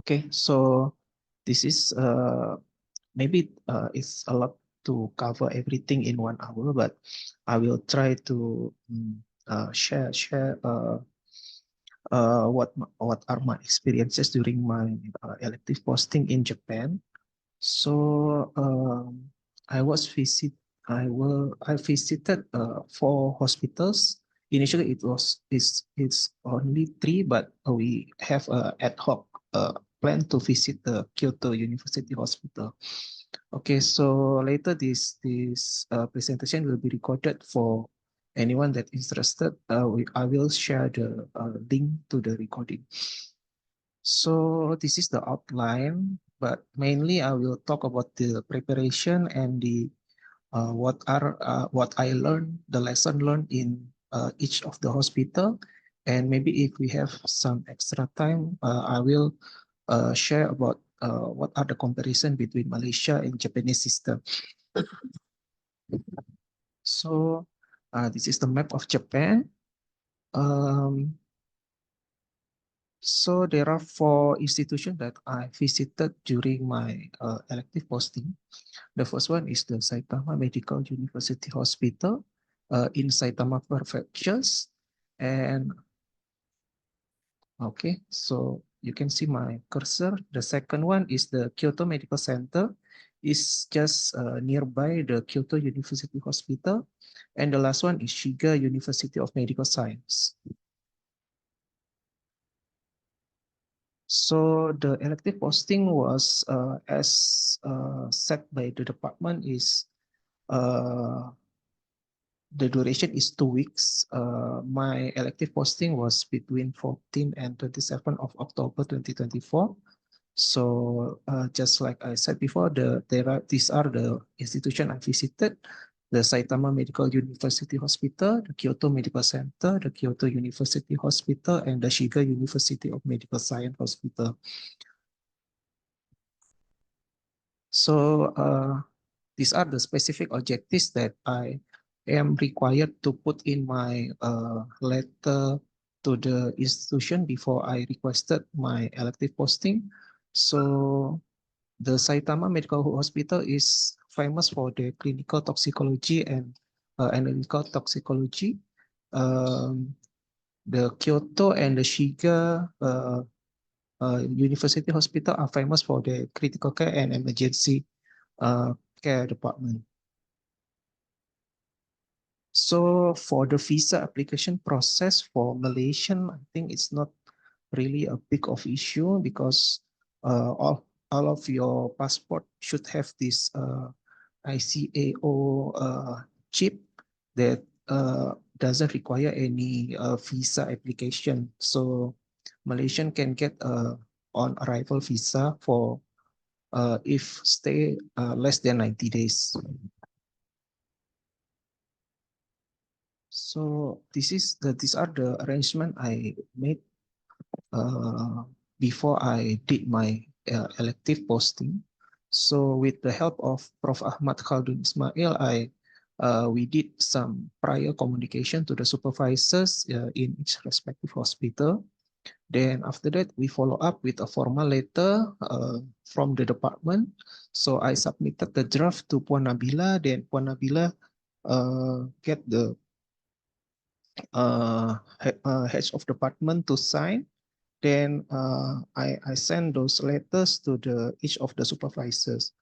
Okay, so this is maybe it's a lot to cover everything in 1 hour, but I will try to share what are my experiences during my elective posting in Japan. So I was visit I visited 4 hospitals. Initially, it's only 3, but we have a ad hoc plan to visit the Kyoto University Hospital. Okay, so later this presentation will be recorded for anyone that is interested. I will share the link to the recording. So this is the outline, but mainly I will talk about the preparation and the what I learned, the lesson learned in each of the hospital, and maybe if we have some extra time, I will share about what are the comparison between Malaysia and Japanese system. So this is the map of Japan. Um, So there are 4 institutions that I visited during my elective posting. The first one is the Saitama Medical University Hospital in Saitama Prefectures. And okay, so you can see my cursor. The second one is the Kyoto Medical Center. It's just nearby the Kyoto University Hospital. And the last one is Shiga University of Medical Science. So the elective posting was, as set by the department, is the duration is 2 weeks. My elective posting was between 14 and 27 of October 2024. So just like I said before, these are the institution I visited: the Saitama Medical University Hospital, the Kyoto Medical Center, the Kyoto University Hospital, and the Shiga University of Medical Science Hospital. So these are the specific objectives that I am required to put in my letter to the institution before I requested my elective posting. So the Saitama Medical Hospital is famous for the clinical toxicology and analytical toxicology. The Kyoto and the Shiga University Hospital are famous for the critical care and emergency care department. So for the visa application process for Malaysian, I think it's not really a big of issue because all of your passport should have this ICAO chip that doesn't require any visa application. So Malaysian can get on arrival visa for if stay less than 90 days. So these are the arrangement I made before I did my elective posting. So with the help of Prof. Ahmad Khaldun Ismail, we did some prior communication to the supervisors in each respective hospital. Then after that, we follow up with a formal letter from the department. So I submitted the draft to Puan Nabila. Then Puan Nabila get the heads of department to sign. Then I send those letters to each of the supervisors.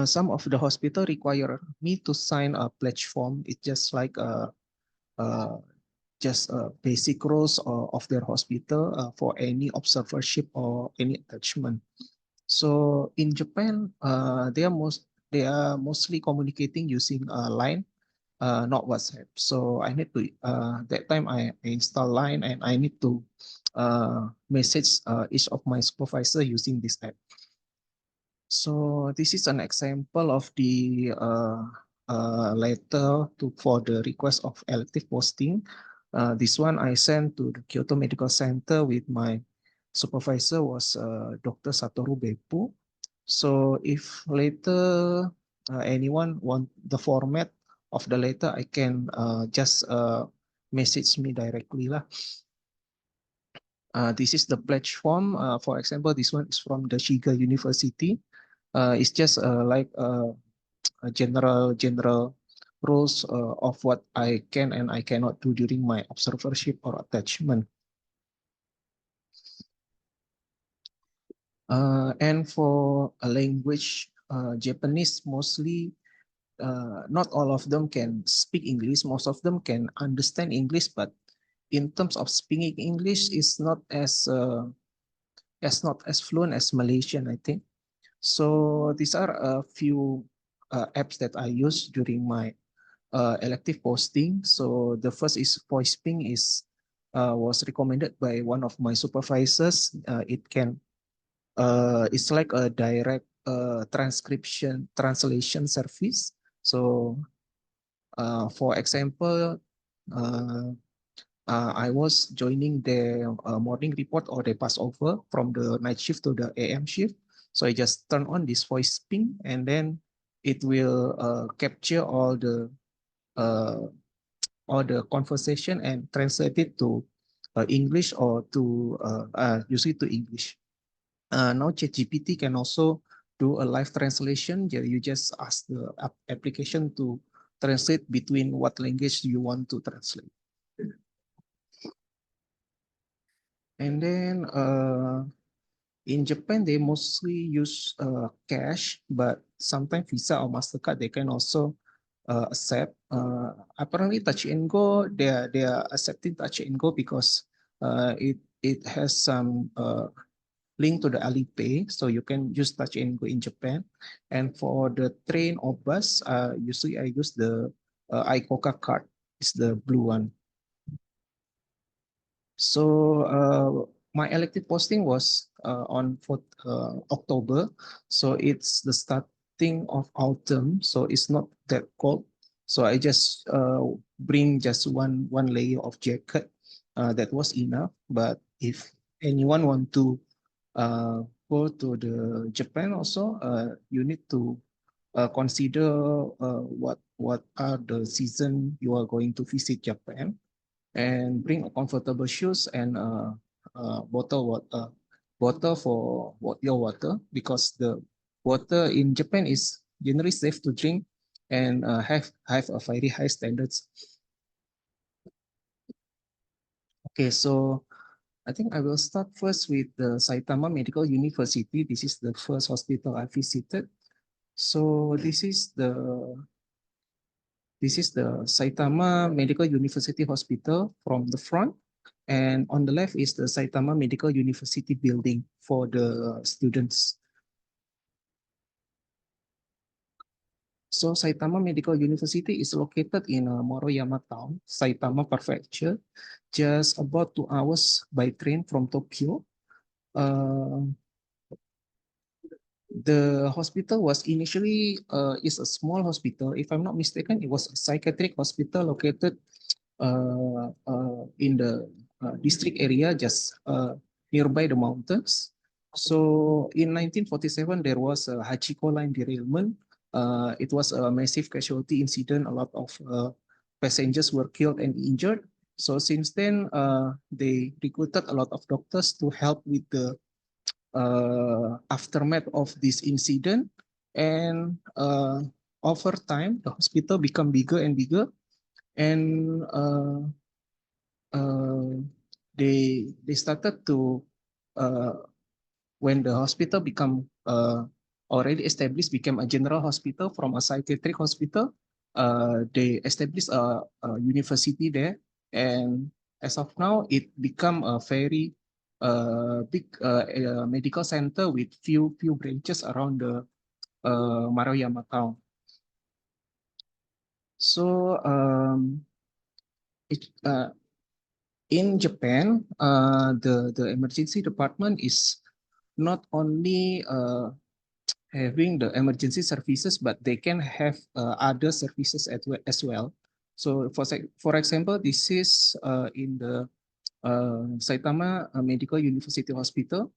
Some of the hospital require me to sign a pledge form. It's just like just basic rules of their hospital for any observership or any attachment. So in Japan, they are mostly communicating using Line, not WhatsApp. So I need to that time I install Line and I need to message each of my supervisor using this app. So this is an example of the letter for the request of elective posting. This one I sent to the Kyoto Medical Center with my supervisor was Dr. Satoru Beppu. So if later anyone want the format of the letter, I can just message me directly lah. This is the pledge form. For example, this one is from the Shiga University. It's just like a general rules of what I can and I cannot do during my observership or attachment. And for a language, Japanese mostly, not all of them can speak English. Most of them can understand English, but in terms of speaking English, is not as fluent as Malaysian, I think. So these are a few apps that I use during my elective posting. So the first is VoicePing is was recommended by one of my supervisors. It's like a direct transcription translation service. So for example, uh, I was joining the morning report or the passover from the night shift to the AM shift. So I just turn on this voice ping and then it will capture uh, all the conversation and translate it to English or to usually to English. Now ChatGPT can also do a live translation. You just ask the application to translate between what language you want to translate. And then in Japan, they mostly use cash, but sometimes Visa or Mastercard they can also accept. Apparently, Touch and Go they are accepting Touch and Go because it has some link to the Alipay, so you can use Touch and Go in Japan. And for the train or bus, usually I use the iCoca card. It's the blue one. So my elective posting was on October. So it's the starting of autumn. So it's not that cold. So I just bring just one layer of jacket. That was enough. But if anyone want to go to the Japan also, you need to consider what are the season you are going to visit Japan, and bring comfortable shoes and bottle for your water, because the water in Japan is generally safe to drink and have a very high standards. Okay, so I think I will start first with the Saitama Medical University. This is the first hospital I visited. So this is the Saitama Medical University Hospital from the front. And on the left is the Saitama Medical University building for the students. So Saitama Medical University is located in Moroyama Town, Saitama Prefecture, just about 2 hours by train from Tokyo. Uh, the hospital was initially is a small hospital. If I'm not mistaken, it was a psychiatric hospital located in the district area just nearby the mountains. So in 1947, there was a Hachiko line derailment. It was a massive casualty incident. A lot of passengers were killed and injured. So since then, they recruited a lot of doctors to help with the aftermath of this incident. And over time, the hospital become bigger and bigger. And uh, they started to when the hospital become already established, became a general hospital from a psychiatric hospital. They established a university there, and as of now, it become a very big medical center with few branches around the Maruyama town. So it, in Japan, the emergency department is not only having the emergency services, but they can have other services as well. So for example, this is in the Saitama Medical University Hospital.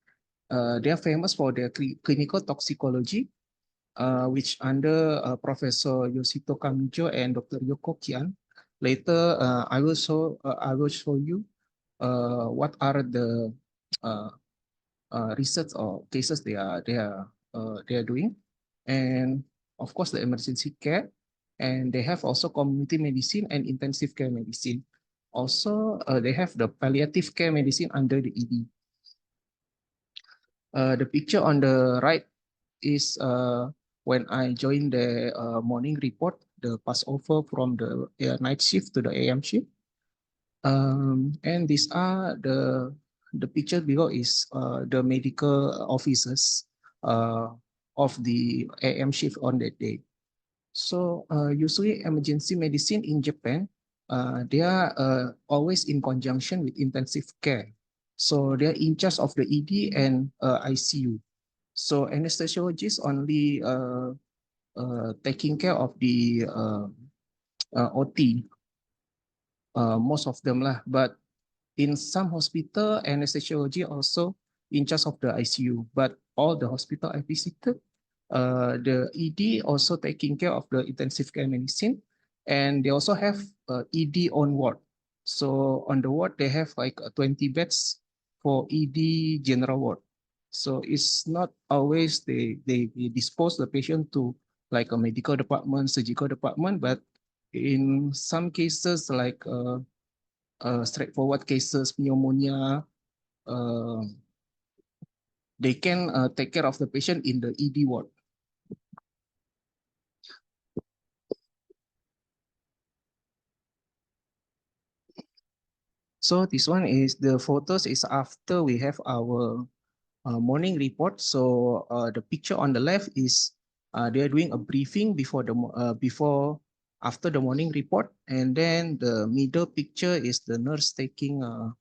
They are famous for their clinical toxicology, which under Professor Yoshito Kamijo and Dr. Yoko Kian. Later, I will show you what are the research or cases they are doing, and of course the emergency care, and they have also community medicine and intensive care medicine. Also, they have the palliative care medicine under the ED. The picture on the right is when I joined the morning report, the passover from the night shift to the AM shift. And these are the picture below is the medical officers of the AM shift on that day. So usually emergency medicine in Japan, they are always in conjunction with intensive care. So they are in charge of the ED and ICU. So anesthesiologists only taking care of the OT, most of them lah. But in some hospital, anesthesiology also in charge of the ICU. But all the hospital I visited, the ED also taking care of the intensive care medicine, and they also have ED on ward. So on the ward, they have like 20 beds for ED general ward. So it's not always they dispose the patient to like a medical department, surgical department, but in some cases like straightforward cases, pneumonia, uh, they can take care of the patient in the ED ward. So this one is the photos is after we have our morning report. So the picture on the left is they're doing a briefing before the after the morning report, and then the middle picture is the nurse taking a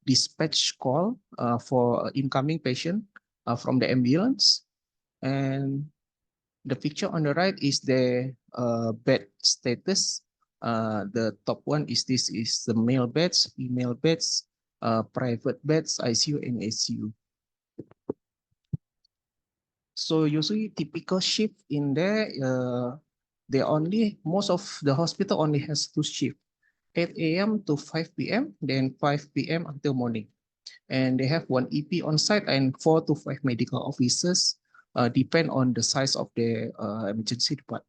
dispatch call for incoming patient from the ambulance, and the picture on the right is the bed status. The top one is this is the male beds, female beds, private beds, ICU and ACU. So usually typical shift in there, they only, most of the hospital only has two shifts, 8 a.m. to 5 p.m., then 5 p.m. until morning. And they have one EP on site and 4 to 5 medical officers, depend on the size of the emergency department.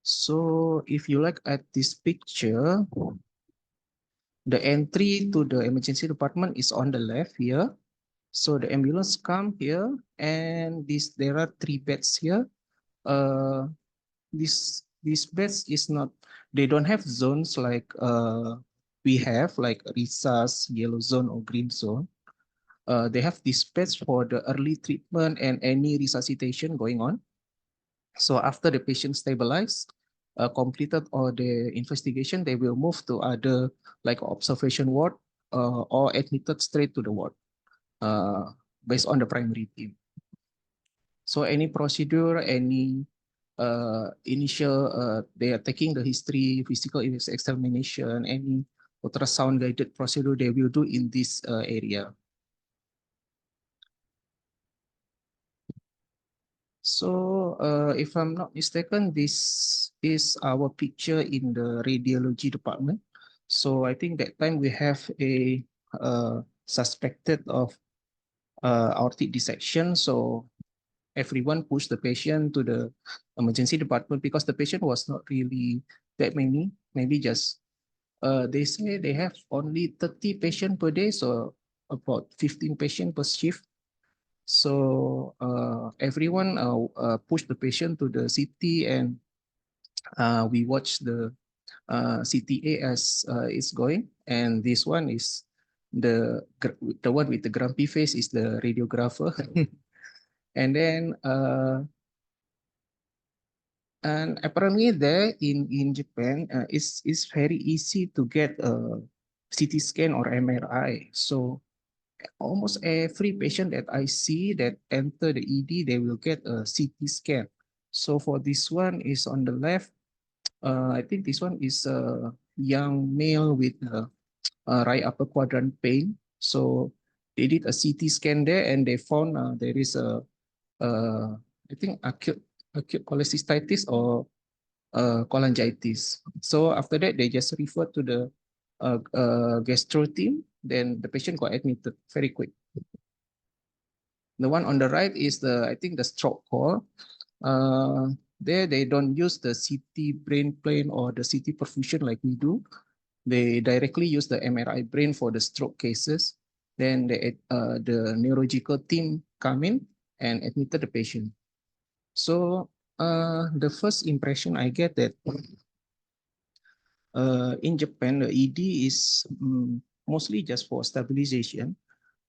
So if you look at this picture, the entry to the emergency department is on the left here. So the ambulance come here, and there are 3 beds here. These beds is not, they don't have zones like we have, like resus, yellow zone or green zone. They have these beds for the early treatment and any resuscitation going on. So after the patient stabilized, completed all the investigation, they will move to other like observation ward or admitted straight to the ward based on the primary team. So any procedure, any initial, they are taking the history, physical examination, any ultrasound guided procedure they will do in this area. So if I'm not mistaken, this is our picture in the radiology department. So I think that time we have a suspected of aortic dissection. So everyone pushed the patient to the emergency department because the patient was not really that many, maybe just, they say they have only 30 patients per day, so about 15 patients per shift. So everyone pushed the patient to the CT, and we watch the CTA as it's going. And this one is the one with the grumpy face is the radiographer. And then and apparently there in Japan, it's very easy to get a CT scan or MRI. So almost every patient that I see that enter the ED, they will get a CT scan. So for this one is on the left, I think this one is a young male with right upper quadrant pain. So they did a CT scan there, and they found there is I think acute cholecystitis or cholangitis. So after that, they just refer to the gastro team, then the patient got admitted very quick. The one on the right is I think the stroke call. There they don't use the CT brain plane or the CT perfusion like we do. They directly use the MRI brain for the stroke cases. Then the neurological team come in and admitted the patient. So the first impression I get that in Japan, the ED is mostly just for stabilization.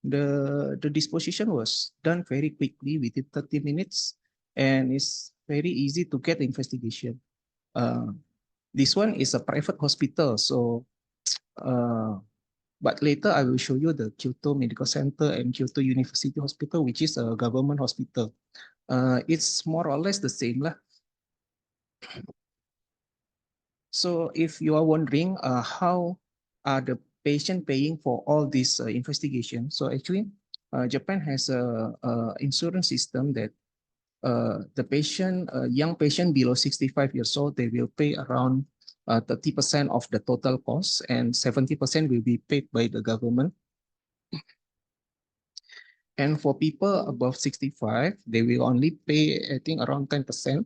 The disposition was done very quickly within 30 minutes, and it's very easy to get the investigation. This one is a private hospital, so but later I will show you the Kyoto Medical Center and Kyoto University Hospital, which is a government hospital. It's more or less the same lah. So if you are wondering how are the patient paying for all this investigation, so actually Japan has a insurance system that the patient, young patient below 65 years old, they will pay around 30% of the total cost, and 70% will be paid by the government. And for people above 65, they will only pay, I think, around 10%.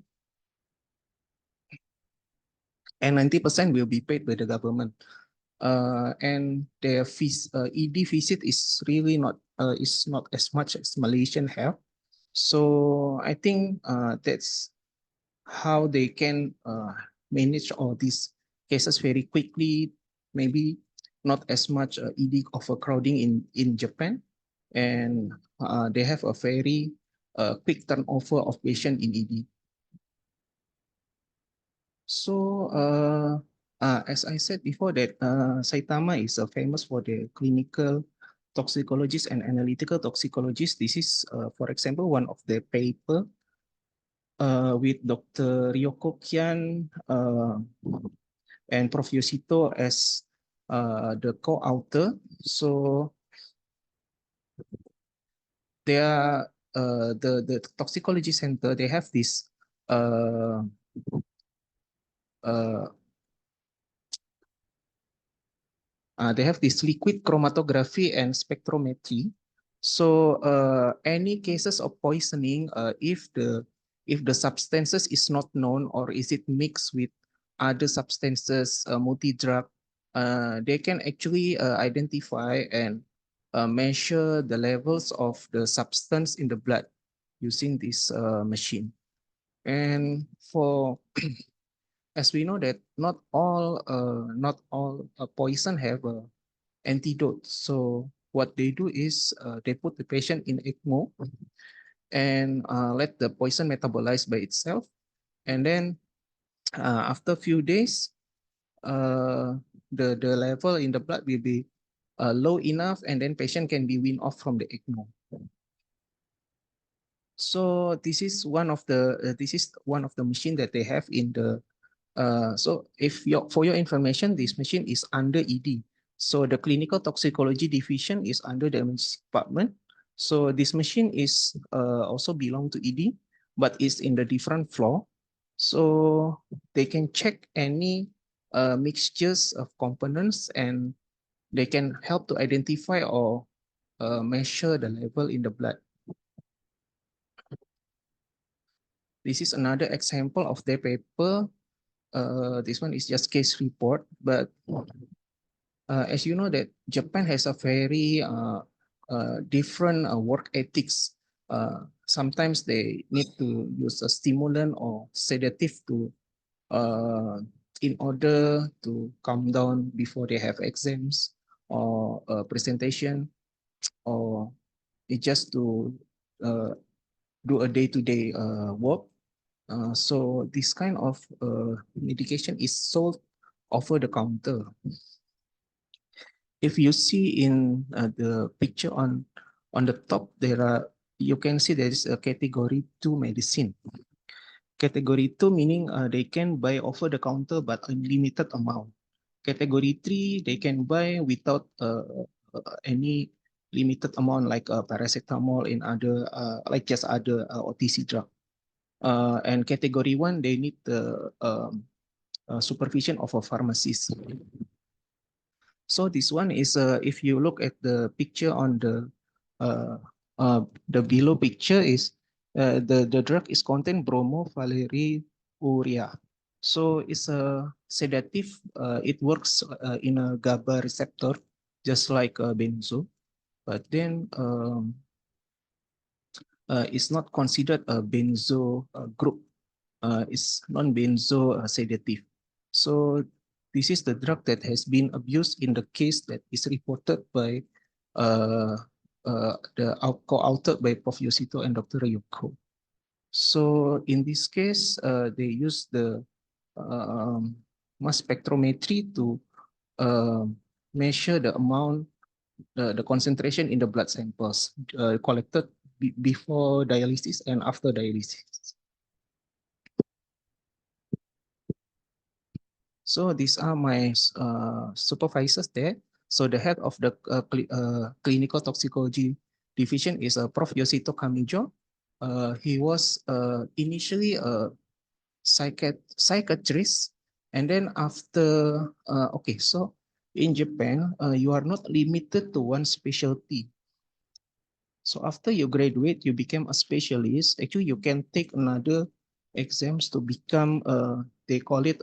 And 90% will be paid by the government. And their fees, ED visit is really not as much as Malaysian have. So I think that's how they can manage all these cases very quickly. Maybe not as much ED overcrowding in Japan, and they have a very quick turnover of patient in ED. So as I said before that Saitama is famous for the clinical toxicologist and analytical toxicologist. This is, for example, one of the paper with Dr. Ryoko Kian and Prof. Yoshito as the co-author. So they are the toxicology center. They have this they have this liquid chromatography and spectrometry. So any cases of poisoning, if the substances is not known or is it mixed with other substances, multi-drug, they can actually identify and measure the levels of the substance in the blood using this machine. And for as we know that not all poison have a antidote. So what they do is they put the patient in ECMO and let the poison metabolize by itself. And then after a few days, the level in the blood will be low enough, and then patient can be weaned off from the ECMO. So this is one of the machine that they have in the so for your information, this machine is under ED. So the clinical toxicology division is under the emergency department. So this machine is also belong to ED, but is in the different floor. So they can check any mixtures of components, and they can help to identify or measure the level in the blood. This is another example of their paper. This one is just case report, but as you know that Japan has a very different work ethics. Sometimes they need to use a stimulant or sedative to in order to calm down before they have exams or a presentation, or it's just to do a day-to-day work. So this kind of medication is sold over the counter. If you see in the picture on the top, you can see there is a category 2 medicine. Category 2 meaning they can buy over the counter but unlimited amount. Category 3, they can buy without any limited amount, like paracetamol in other like just other OTC drug. And category 1, they need the supervision of a pharmacist. So this one is if you look at the picture on uh, the below picture is the drug is contain bromovaleriurea. So it's a sedative. It works in a GABA receptor, just like benzo. But then it's not considered a benzo group. It's non-benzo sedative. So this is the drug that has been abused in the case that is reported by uh, the co-authored by Prof. Yosito and Dr. Yoko. So in this case, they use the um, mass spectrometry to uh, measure the amount, the concentration in the blood samples collected before dialysis and after dialysis. So these are my supervisors there. So the head of the clinical toxicology division is Prof. Yosito Kamijo. He was initially a psychiatrist, and then after, okay, so in Japan, you are not limited to one specialty. So after you graduate, you become a specialist. Actually, you can take another exams to become, they call it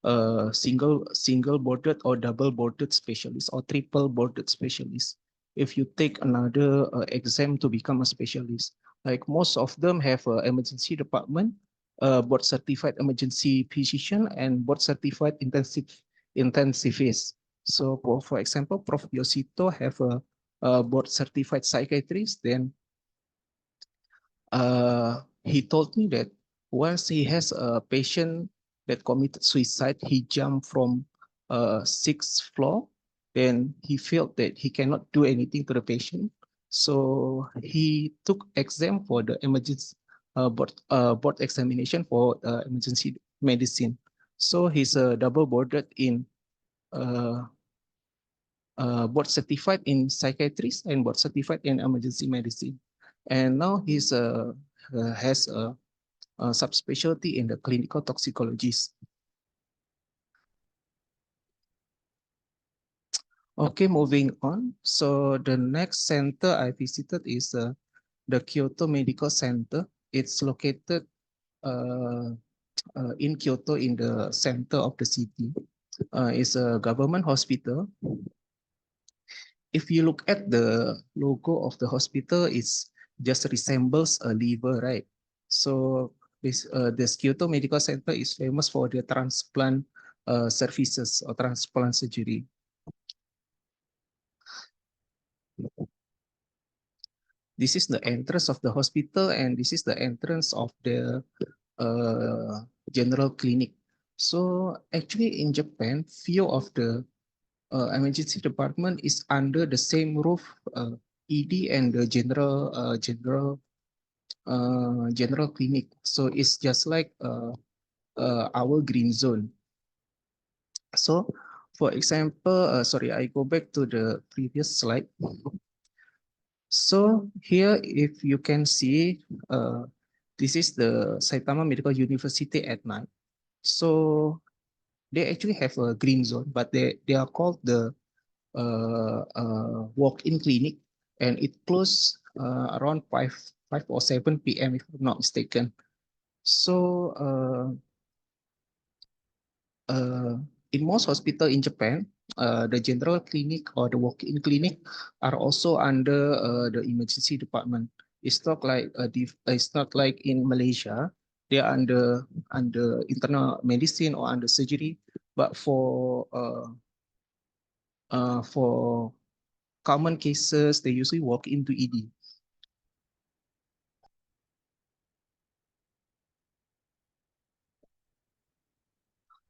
a single boarded or double boarded specialist or triple boarded specialist. If you take another exam to become a specialist, like most of them have an emergency department, board certified emergency physician, and board certified intensivist. So for example, Prof. Yosito have a board certified psychiatrist. Then he told me that once he has a patient that committed suicide, he jumped from sixth floor. Then he felt that he cannot do anything to the patient. So he took exam for the emergency board examination for emergency medicine. So he's double boarded in uh, board certified in psychiatry and board certified in emergency medicine. And now he's has a subspecialty in the clinical toxicologist. Okay, moving on. So the next center I visited is the Kyoto Medical Center. It's located uh, in Kyoto in the center of the city. It's a government hospital. If you look at the logo of the hospital, it's just resembles a liver, right? So the Kyoto Medical Center is famous for the transplant services or transplant surgery. This is the entrance of the hospital, and this is the entrance of the general clinic. So actually in Japan, few of the emergency department is under the same roof, ED and the general clinic. So it's just like our green zone. So for example, sorry, I go back to the previous slide. So here, if you can see, this is the Saitama Medical University at night. So they actually have a green zone, but they are called the walk-in clinic, and it closed around 5 or 7 p.m. if I'm not mistaken. So in most hospital in Japan, the general clinic or the walk-in clinic are also under the emergency department. It's not like in Malaysia. They are under internal medicine or under surgery, but for common cases, they usually walk into ED.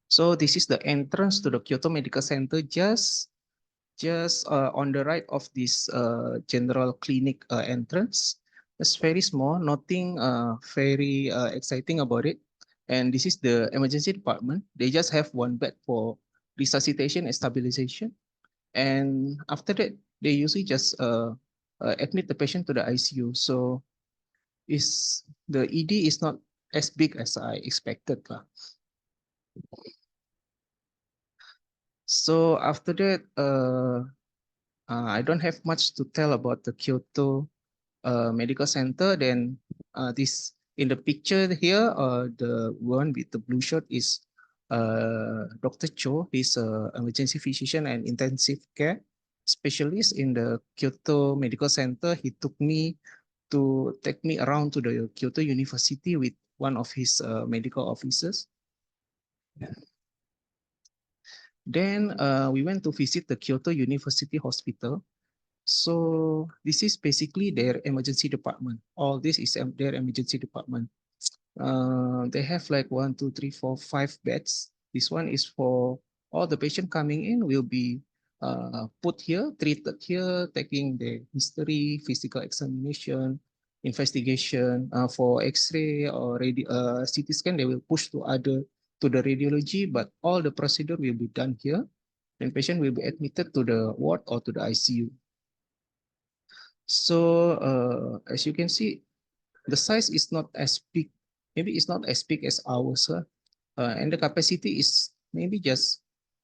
So this is the entrance to the Kyoto Medical Center, just on the right of this general clinic entrance. It's very small, nothing very exciting about it. And this is the emergency department. They just have one bed for resuscitation and stabilization. And after that, they usually just admit the patient to the ICU. So the ED is not as big as I expected. So after that, I don't have much to tell about the Kyoto medical center. Then this in the picture here, the one with the blue shirt is Dr. Cho. He's an emergency physician and intensive care specialist in the Kyoto Medical Center. He took me to take me around to the Kyoto University with one of his medical officers. Then we went to visit the Kyoto University Hospital. So this is basically their emergency department. All this is their emergency department. They have like 1, 2, 3, 4, 5 beds. This one is for all the patient coming in will be put here, treated here, taking the history, physical examination, investigation for X-ray or CT scan. They will push to the radiology, but all the procedure will be done here. And patient will be admitted to the ward or to the ICU. So as you can see, the size is not as big. Maybe it's not as big as ours, and the capacity is maybe just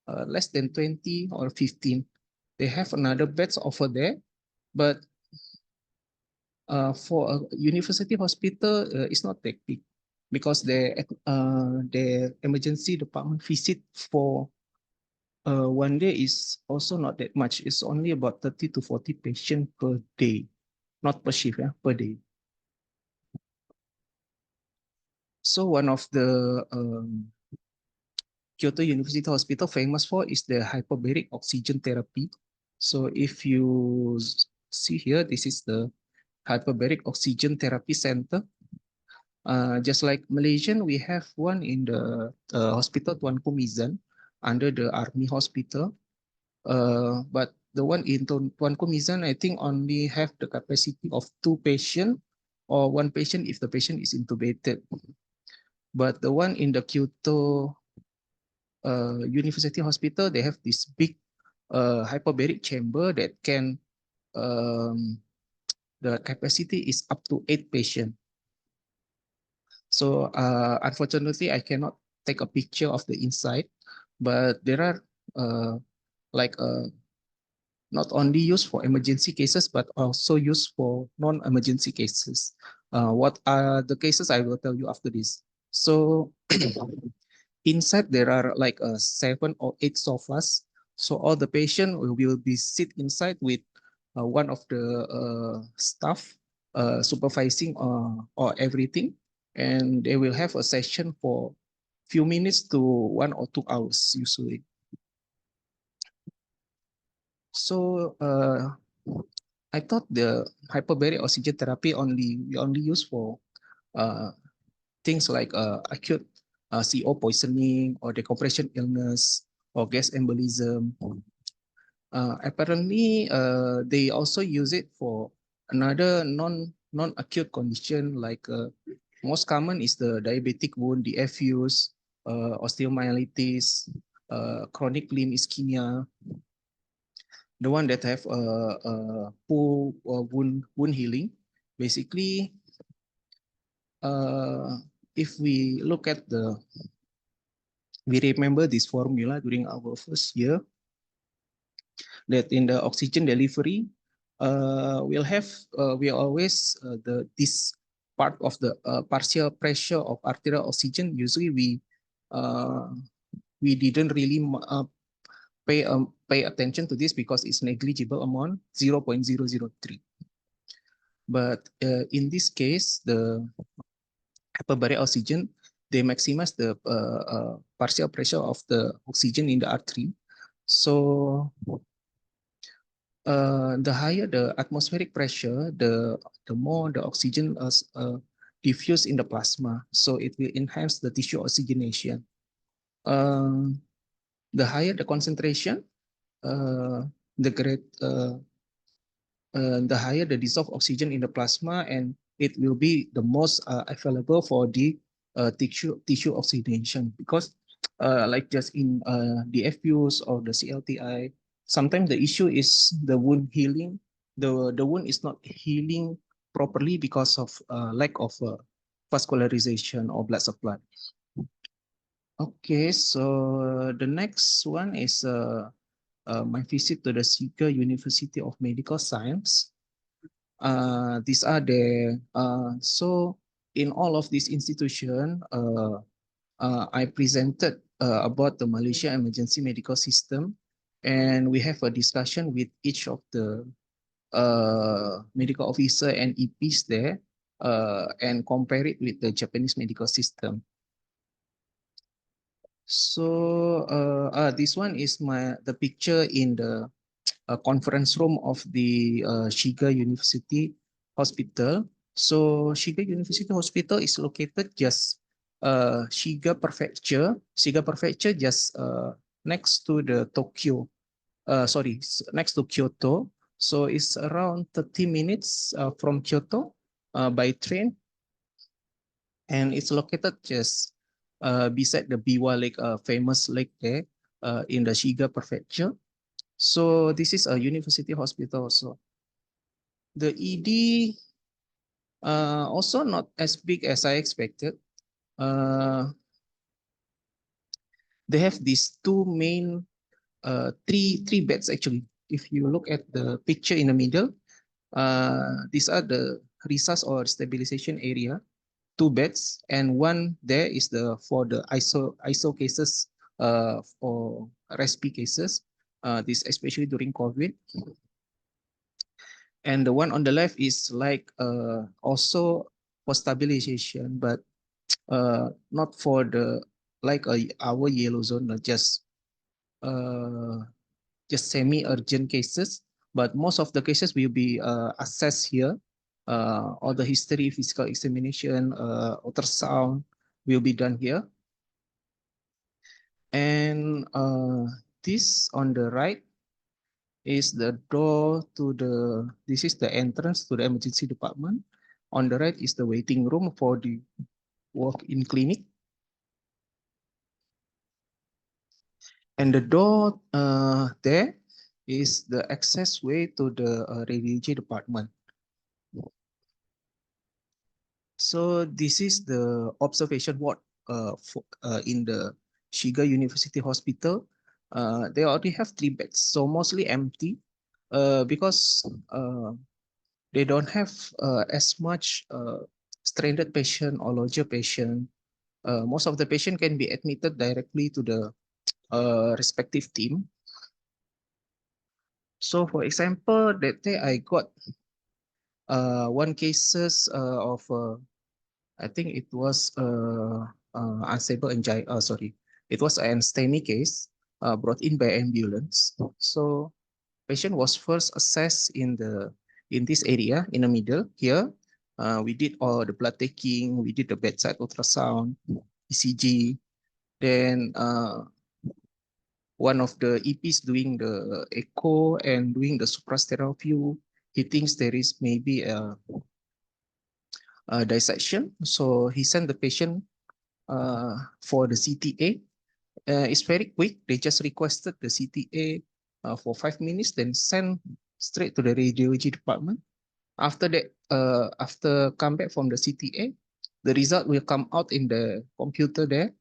less than 20 or 15. They have another beds over there, but for a university hospital, it's not that big because the emergency department visit for 1 day is also not that much. It's only about 30 to 40 patients per day, not per shift, yeah, per day. So one of the Kyoto University Hospital famous for is the hyperbaric oxygen therapy. So if you see here, this is the hyperbaric oxygen therapy center. Just like Malaysian, we have one in the hospital Tuanku Mizan under the army hospital. But the one in Tuanku Mizan, I think only have the capacity of 2 patients or 1 patient if the patient is intubated. But the one in the Kyoto University Hospital, they have this big hyperbaric chamber that can, the capacity is up to 8 patients. So unfortunately, I cannot take a picture of the inside, but there are like not only used for emergency cases, but also used for non-emergency cases. What are the cases? I will tell you after this. So inside there are like 7 or 8 sofas. So all the patient will be sit inside with one of the staff supervising or everything, and they will have a session for few minutes to 1 or 2 hours usually. So I thought the hyperbaric oxygen therapy we only use for things like acute CO poisoning or decompression illness or gas embolism. Apparently, they also use it for another non-acute condition like most common is the diabetic wound, the effuse, osteomyelitis, chronic limb ischemia, the one that have poor wound healing. Basically, if we look at we remember this formula during our first year, that in the oxygen delivery, we always this part of the partial pressure of arterial oxygen. Usually we didn't really pay attention to this because it's negligible amount, 0.003. But in this case, the hyperbaric oxygen, they maximize the partial pressure of the oxygen in the artery. So the higher the atmospheric pressure, the more the oxygen diffuse in the plasma. So it will enhance the tissue oxygenation. The higher the concentration, the higher the dissolved oxygen in the plasma, and it will be the most available for the tissue oxygenation. Because like just in the effuse or the CLTI, sometimes the issue is the wound healing. The wound is not healing properly because of lack of vascularization or blood supply. Okay, so the next one is my visit to the Shiga University of Medical Science. These are the so in all of these institutions, I presented about the Malaysia emergency medical system, and we have a discussion with each of the medical officer and EPs there, and compare it with the Japanese medical system. So this one is the picture in the conference room of the Shiga University Hospital. So Shiga University Hospital is located just Shiga Prefecture. Shiga Prefecture just next to the Tokyo. Sorry, next to Kyoto. So it's around 30 minutes from Kyoto by train, and it's located just beside the Biwa Lake, famous lake there in the Shiga Prefecture. So this is a university hospital. So the ED also not as big as I expected. Uh, they have these two main three beds actually. If you look at the picture in the middle, these are the resus or stabilization area. Two beds, and one there is for the ISO cases, for respi cases. This especially during COVID. And the one on the left is like also for stabilization, but not for the like our yellow zone, uh, just semi-urgent cases. But most of the cases will be assessed here. All the history, physical examination, ultrasound will be done here. And this on the right is the door to this is the entrance to the emergency department. On the right is the waiting room for the walk-in clinic. And the door there is the access way to the radiology department. So this is the observation ward in the Shiga University Hospital. They already have 3 beds, so mostly empty because they don't have as much stranded patient or larger patient. Most of the patient can be admitted directly to the respective team. So for example, that day I got one cases of I think it was unstable angina. Sorry, it was an STEMI case brought in by ambulance. So patient was first assessed in this area in the middle here. We did all the blood taking, we did the bedside ultrasound, ECG. Then one of the EPs doing the echo and doing the suprasteral view. He thinks there is maybe a dissection, so he sent the patient for the CTA. It's very quick. They just requested the CTA for 5 minutes, then send straight to the radiology department. After that, after come back from the CTA, the result will come out in the computer there.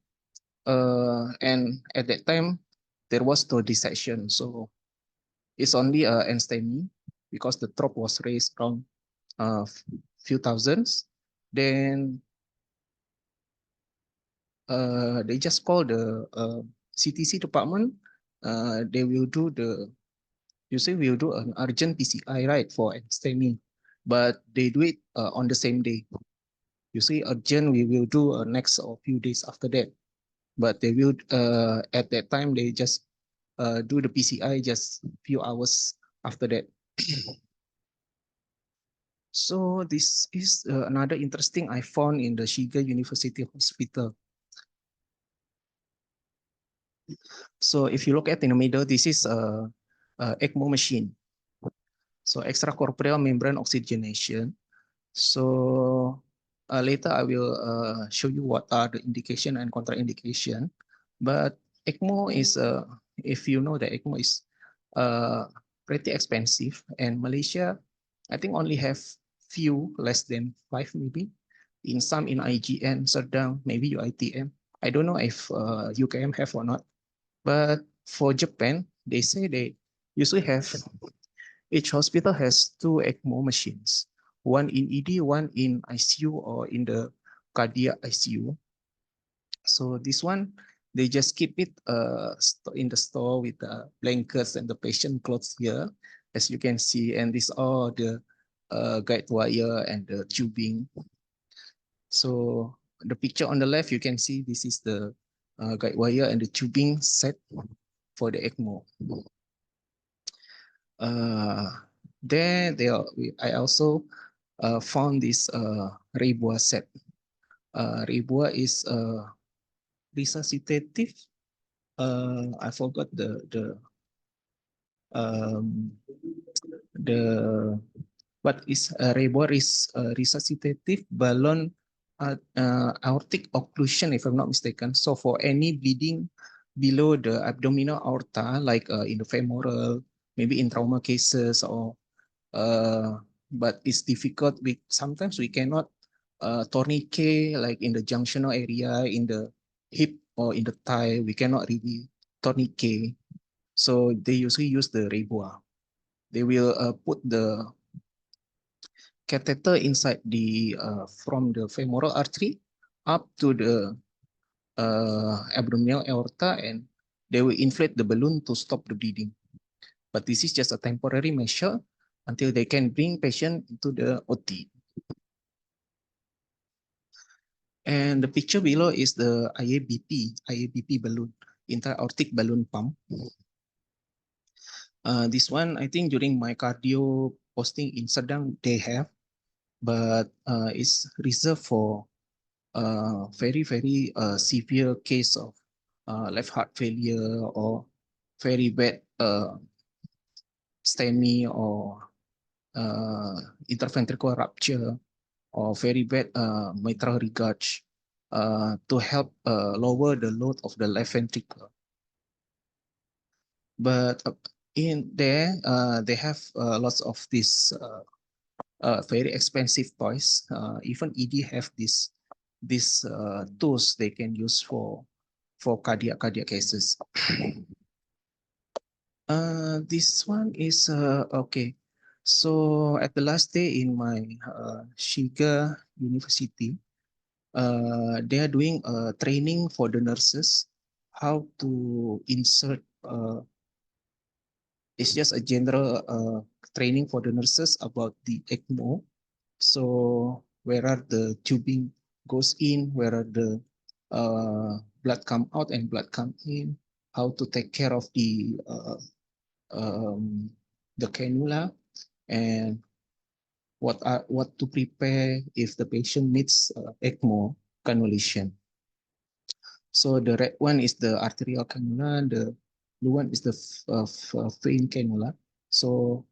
And at that time, there was no dissection. So it's only an STEMI because the drop was raised around few thousands. Then they just call the CTC department. They will do usually we'll do an urgent PCI, right, for STEMI, but they do it on the same day. Usually urgent, we will do next or few days after that. But they will, at that time, they just do the PCI just few hours after that. So this is another interesting I found in the Shiga University Hospital. So if you look at in the middle, this is a ECMO machine. So extracorporeal membrane oxygenation. So later I will show you what are the indication and contraindication. But ECMO is, if you know that ECMO is pretty expensive, and Malaysia, I think only have few, less than 5 maybe. In some in IGN, Serdang, maybe UITM. I don't know if UKM have or not, but for Japan, they say they usually have, each hospital has two ECMO machines, one in ED, one in ICU or in the cardiac ICU. So this one, they just keep it in the store with the blankets and the patient clothes here, as you can see. And this all the guide wire and the tubing. So the picture on the left, you can see this is the guide wire and the tubing set for the ECMO. There, I also found this Reibua set. Reibua is resuscitative. I forgot um, the what is Reibua is resuscitative balloon aortic occlusion, if I'm not mistaken. So for any bleeding below the abdominal aorta, like in the femoral, maybe in trauma cases, or but it's difficult. Sometimes we cannot tourniquet, like in the junctional area, in the hip or in the thigh, we cannot really tourniquet. So they usually use the Reibua. They will put the catheter inside the from the femoral artery up to the abdominal aorta, and they will inflate the balloon to stop the bleeding. But this is just a temporary measure until they can bring patient into the OT. And the picture below is the IABP balloon, intra-aortic balloon pump. This one, I think during my cardio posting in Sedang, they have, but it's reserved for very, very severe case of left heart failure or very bad STEMI or interventricular rupture or very bad mitral regurg to help lower the load of the left ventricle. But in there, they have lots of these very expensive toys. Even ED have these tools they can use for cardiac cases. This one is okay. So at the last day in my Shiga University, they are doing training for the nurses how to insert. It's just a general training for the nurses about the ECMO. So where are the tubing goes in, where are the blood come out and blood come in, how to take care of the cannula, and what to prepare if the patient needs ECMO cannulation. So the red one is the arterial cannula, the blue one is the vein cannula. So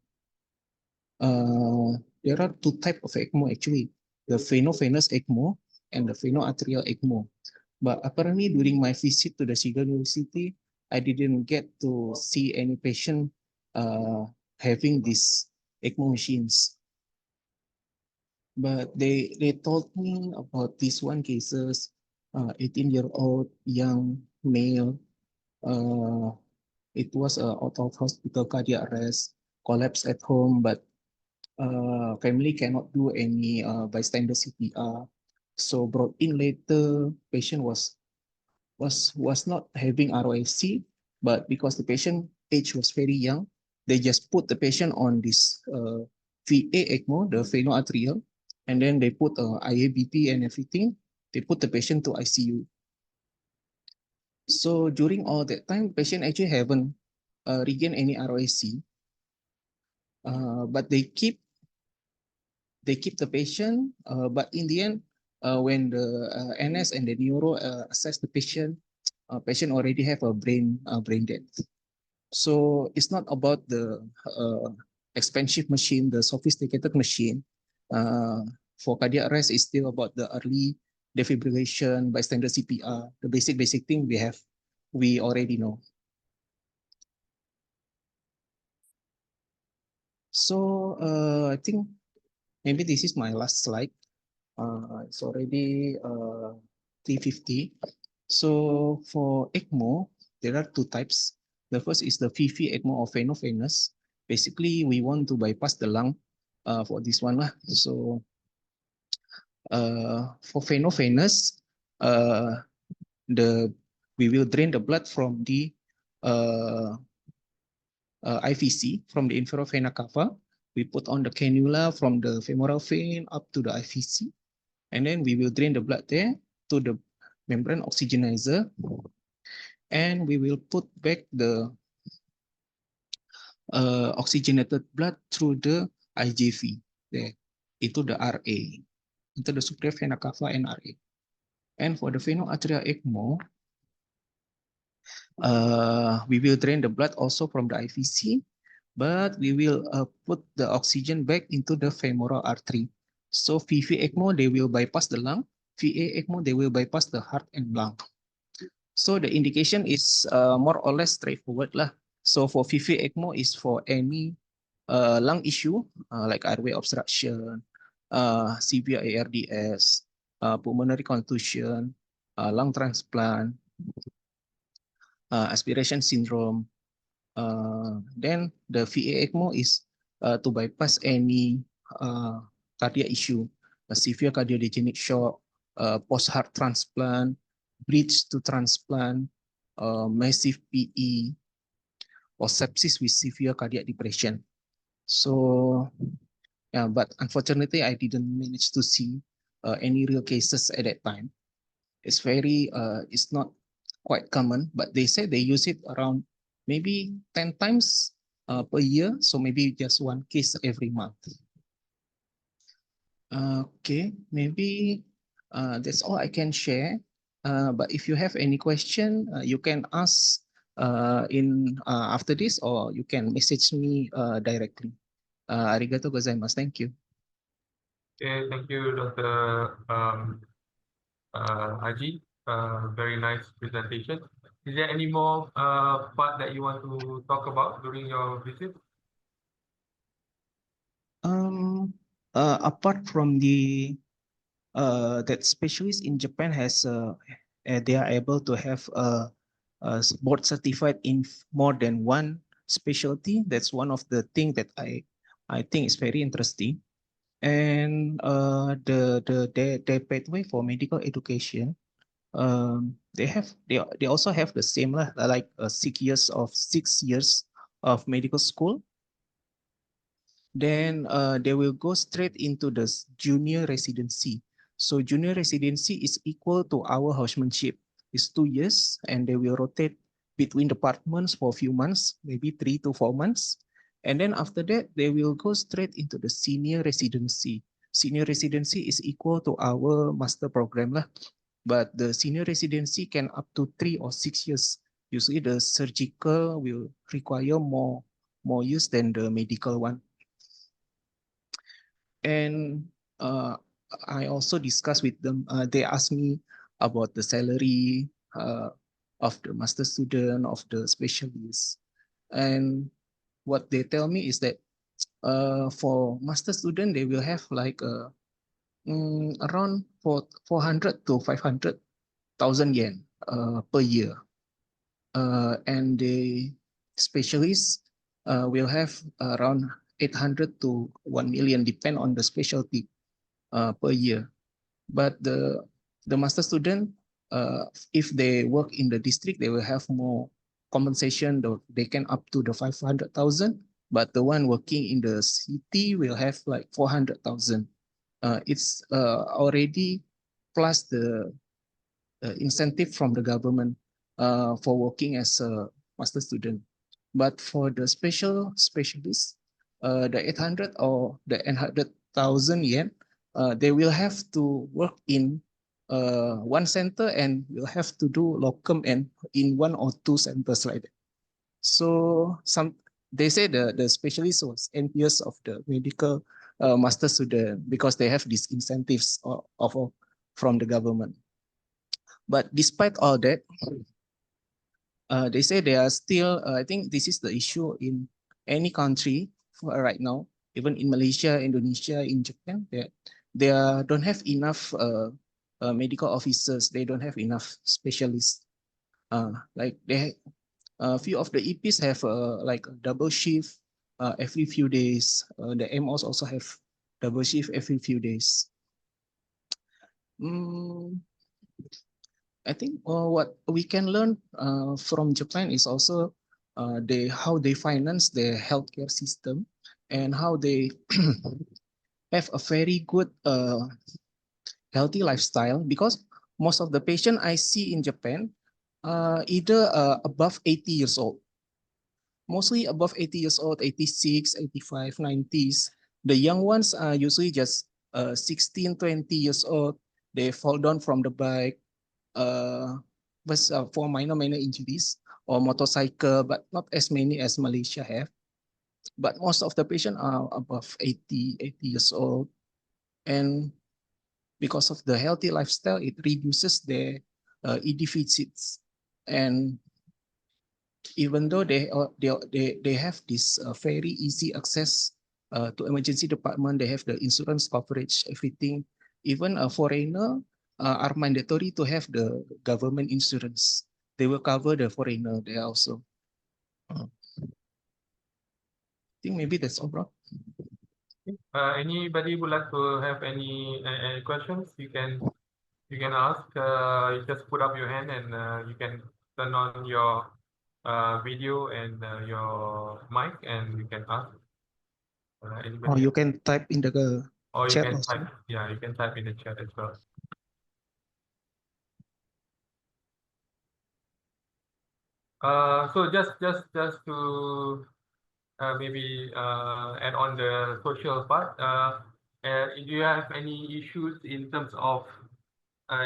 there are two types of ECMO actually, the venovenous ECMO and the venoarterial ECMO. But apparently during my visit to the Shiga University, I didn't get to see any patient having these ECMO machines. But they told me about this one cases, 18-year-old young male. It was out of hospital cardiac arrest, collapsed at home, but family cannot do any bystander CPR. So brought in later, patient was not having ROSC, but because the patient age was very young, they just put the patient on this VA ECMO, the venoarterial, and then they put IABP and everything. They put the patient to ICU. So during all that time, patient actually haven't regained any ROSC, but they keep the patient. But in the end, when the NS and the neuro assess the patient, patient already have a brain death. So it's not about the expensive machine, the sophisticated machine. For cardiac arrest, it's still about the early defibrillation, bystander CPR, the basic thing we already know. So I think maybe this is my last slide. It's already 3:50. So for ECMO, there are two types. The first is the FIFI ECMO or veno-venous. Basically, we want to bypass the lung for this one lah. So for veno-venous, we will drain the blood from the IVC, from the inferior vena cava. We put on the cannula from the femoral vein up to the IVC, and then we will drain the blood there to the membrane oxygenizer, and we will put back the oxygenated blood through the IJV there into the RA, into the superior vena cava and RA. And for the veno-arterial ECMO, we will drain the blood also from the IVC, but we will put the oxygen back into the femoral artery. So VV ECMO, they will bypass the lung. VA ECMO, they will bypass the heart and lung. So the indication is more or less straightforward lah. So for VV ECMO is for any lung issue like airway obstruction, severe ARDS, pulmonary contusion, lung transplant, aspiration syndrome. Then the VA ECMO is to bypass any cardiac issue, a severe cardiogenic shock, post-heart transplant, bridge to transplant, massive PE, or sepsis with severe cardiac depression. So, yeah, but unfortunately, I didn't manage to see any real cases at that time. It's it's not quite common, but they say they use it around maybe 10 times per year. So maybe just one case every month. Okay, maybe that's all I can share. But if you have any question, you can ask after this, or you can message me directly. Arigato gozaimasu. Thank you. Okay, thank you, Dr. Aji. Very nice presentation. Is there any more part that you want to talk about during your visit? Apart from that specialists in Japan they are able to have board certified in more than one specialty. That's one of the things that I think is very interesting. And their pathway for medical education, they also have the same like 6 years of medical school. Then they will go straight into the junior residency. So junior residency is equal to our housemanship. It's 2 years, and they will rotate between departments for a few months, maybe 3 to 4 months. And then after that, they will go straight into the senior residency. Senior residency is equal to our master program lah. But the senior residency can up to 3 or 6 years. Usually the surgical will require more years than the medical one. And I also discussed with them. They asked me about the salary of the master student, of the specialist. And what they tell me is that for master student, they will have like around 400 to 500,000 yen per year. And the specialists will have around 800 to 1 million, depend on the specialty per year. But the master student, if they work in the district, they will have more compensation. They can up to the 500,000. But the one working in the city will have like 400,000. It's already plus the incentive from the government for working as a master student. But for the specialists, the 800 or the 800,000 yen, they will have to work in one center and will have to do locum and in 1 or 2 centers like that. So they say the specialist was envious of the medical master student because they have these incentives from the government. But despite all that, they say they are still, I think this is the issue in any country right now, even in Malaysia, Indonesia, in Japan, they don't have enough medical officers. They don't have enough specialists. Like a few of the EPs have like a double shift every few days. The MOs also have double shift every few days. I think what we can learn from Japan is also how they finance their healthcare system and how they have a very good healthy lifestyle, because most of the patient I see in Japan either above 80 years old, mostly above 80 years old, 86, 85, 90s. The young ones are usually just 16, 20 years old. They fall down from the bike, uh, but for minor injuries, or motorcycle, but not as many as Malaysia have. But most of the patients are above 80 years old. And because of the healthy lifestyle, it reduces their ED visits. And even though they have this very easy access to emergency department, they have the insurance coverage, everything. Even a foreigner are mandatory to have the government insurance. They will cover the foreigner there also. I think maybe that's all, bro. Anybody would like to have any questions? You can ask. You just put up your hand and you can turn on your video and your mic, and you can ask. Or Anybody? you can type in the Or you chat can also. type. Yeah, you can type in the chat as well. So just to maybe add on the social part. Do you have any issues in terms of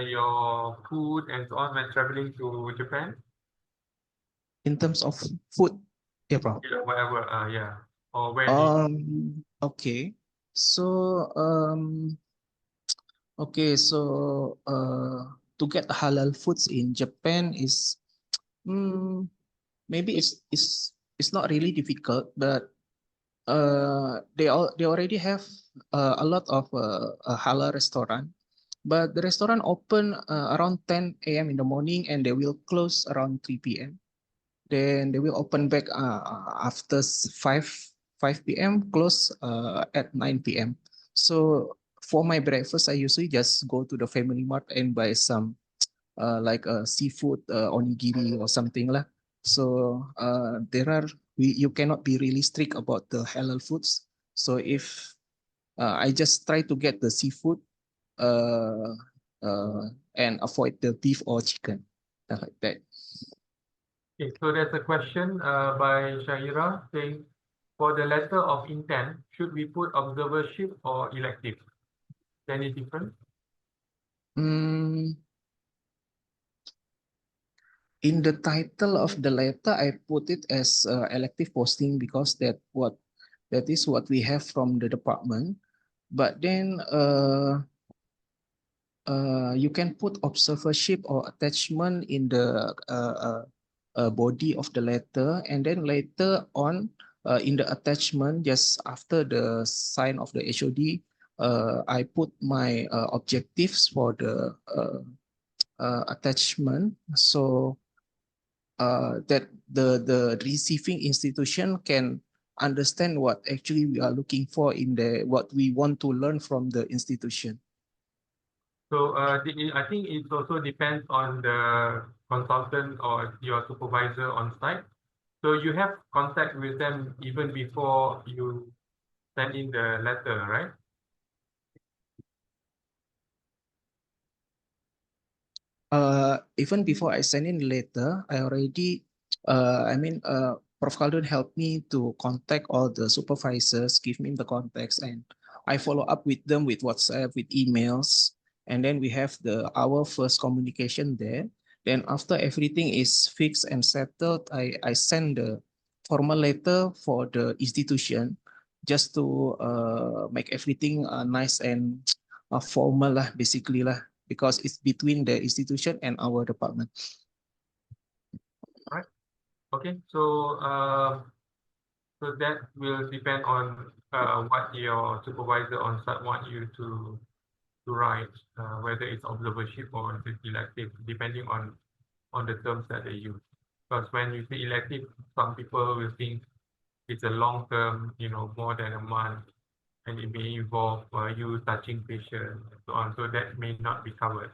your food and so on when traveling to Japan? In terms of food, yeah, bro. Yeah, whatever. Yeah. Or when Okay. So to get halal foods in Japan is mm, maybe it's not really difficult, but they already have a lot of a halal restaurant, but the restaurant open around 10 a.m. in the morning and they will close around 3 p.m. Then they will open back after 5 p.m. close at 9 p.m. So for my breakfast, I usually just go to the Family Mart and buy some like seafood onigiri or something lah. So you cannot be really strict about the halal foods. So if I just try to get the seafood uh, and avoid the beef or chicken, like that. Okay, so there's a question by Shaira saying, for the letter of intent, should we put observership or elective? Any difference? Mm, in the title of the letter, I put it as elective posting because that is what we have from the department. But then you can put observership or attachment in the body of the letter, and then later on in the attachment, just after the sign of the HOD, I put my objectives for the attachment, so that the receiving institution can understand what actually we are looking for in the what we want to learn from the institution. So I think it also depends on the consultant or your supervisor on site. So you have contact with them even before you send in the letter, right? Even before I send in the letter, I already, Prof. Khaldun helped me to contact all the supervisors, give me the contacts, and I follow up with them with WhatsApp, with emails, and then we have our first communication there. Then after everything is fixed and settled, I send the formal letter for the institution just to make everything nice and formal lah, basically lah, because it's between the institution and our department. Right. Okay. So that will depend on what your supervisor on site want you to to write, whether it's observership or it's elective, depending on the terms that they use. Because when you say elective, some people will think it's a long term, more than a month, and it may involve you touching patients and so on. So that may not be covered.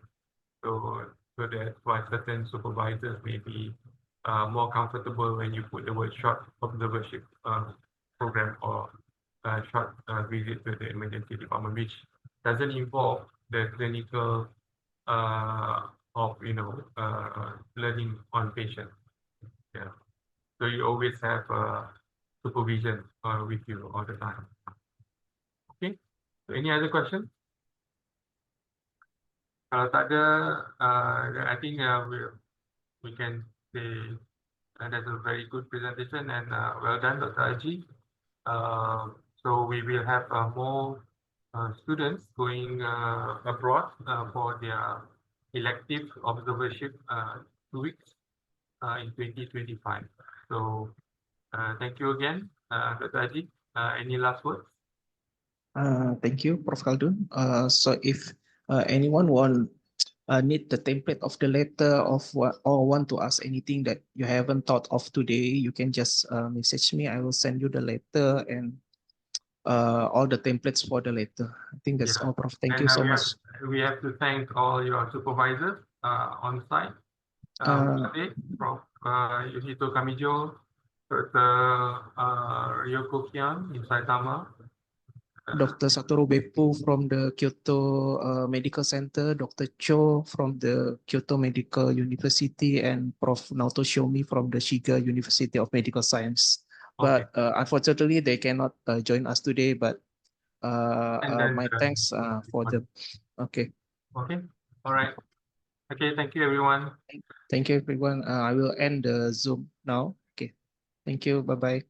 So that's why certain supervisors may be more comfortable when you put the word short observership program or short visit to the emergency department, which doesn't involve the clinical of learning on patients. Yeah. So you always have supervision with you all the time. Okay. So any other questions? Kalau tak ada, I think we can say that's a very good presentation and well done, Dr. Aji. So we will have more students going abroad for their elective observership 2 weeks in 2025. So thank you again, Dr. Aji. Any last words? Thank you, Prof. Khaldun. So if anyone need the template of the letter or want to ask anything that you haven't thought of today, you can just message me. I will send you the letter and all the templates for the letter. I think that's all, Prof. Thank you so much. We have to thank all your supervisors on site. Prof. Yoshito Kamijo, Dr. Ryoko Kian in Saitama. Dr. Satoru Beppu from the Kyoto Medical Center, Dr. Cho from the Kyoto Medical University, and Prof. Naoto Shomi from the Shiga University of Medical Science. But unfortunately, they cannot join us today, but my thanks for the... Okay. Okay. All right. Okay. Thank you, everyone. Thank you, everyone. I will end the Zoom now. Okay. Thank you. Bye-bye.